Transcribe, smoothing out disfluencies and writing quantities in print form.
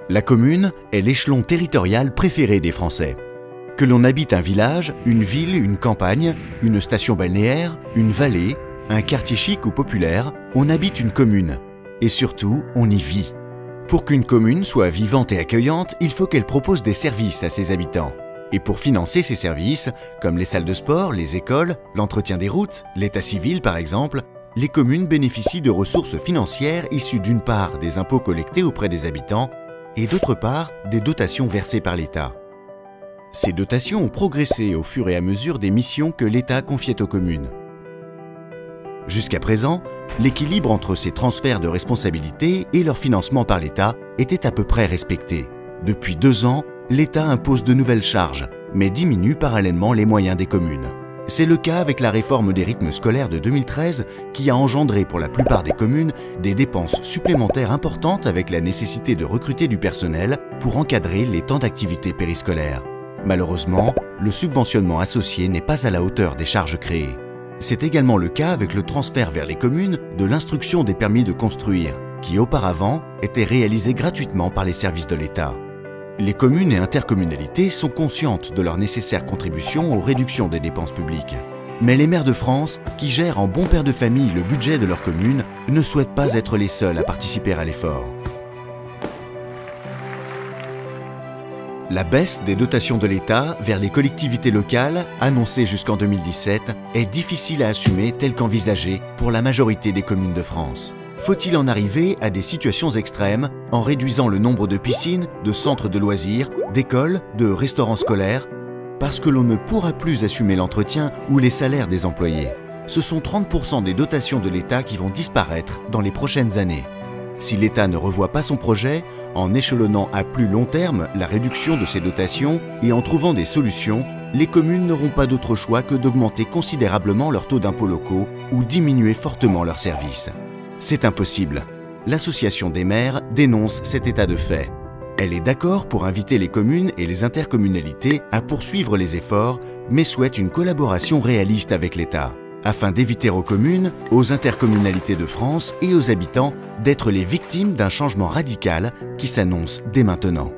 La commune est l'échelon territorial préféré des Français. Que l'on habite un village, une ville, une campagne, une station balnéaire, une vallée, un quartier chic ou populaire, on habite une commune. Et surtout, on y vit. Pour qu'une commune soit vivante et accueillante, il faut qu'elle propose des services à ses habitants. Et pour financer ces services, comme les salles de sport, les écoles, l'entretien des routes, l'état civil par exemple, les communes bénéficient de ressources financières issues d'une part des impôts collectés auprès des habitants et d'autre part des dotations versées par l'État. Ces dotations ont progressé au fur et à mesure des missions que l'État confiait aux communes. Jusqu'à présent, l'équilibre entre ces transferts de responsabilités et leur financement par l'État était à peu près respecté. Depuis 2 ans, l'État impose de nouvelles charges, mais diminue parallèlement les moyens des communes. C'est le cas avec la réforme des rythmes scolaires de 2013 qui a engendré pour la plupart des communes des dépenses supplémentaires importantes avec la nécessité de recruter du personnel pour encadrer les temps d'activité périscolaire. Malheureusement, le subventionnement associé n'est pas à la hauteur des charges créées. C'est également le cas avec le transfert vers les communes de l'instruction des permis de construire, qui auparavant était réalisée gratuitement par les services de l'État. Les communes et intercommunalités sont conscientes de leur nécessaire contribution aux réductions des dépenses publiques. Mais les maires de France, qui gèrent en bons pères de famille le budget de leur commune, ne souhaitent pas être les seuls à participer à l'effort. La baisse des dotations de l'État vers les collectivités locales, annoncée jusqu'en 2017, est difficile à assumer telle qu'envisagée pour la majorité des communes de France. Faut-il en arriver à des situations extrêmes en réduisant le nombre de piscines, de centres de loisirs, d'écoles, de restaurants scolaires? Parce que l'on ne pourra plus assumer l'entretien ou les salaires des employés. Ce sont 30% des dotations de l'État qui vont disparaître dans les prochaines années. Si l'État ne revoit pas son projet, en échelonnant à plus long terme la réduction de ces dotations et en trouvant des solutions, les communes n'auront pas d'autre choix que d'augmenter considérablement leurs taux d'impôts locaux ou diminuer fortement leurs services. C'est impossible. L'Association des maires dénonce cet état de fait. Elle est d'accord pour inviter les communes et les intercommunalités à poursuivre les efforts, mais souhaite une collaboration réaliste avec l'État, afin d'éviter aux communes, aux intercommunalités de France et aux habitants d'être les victimes d'un changement radical qui s'annonce dès maintenant.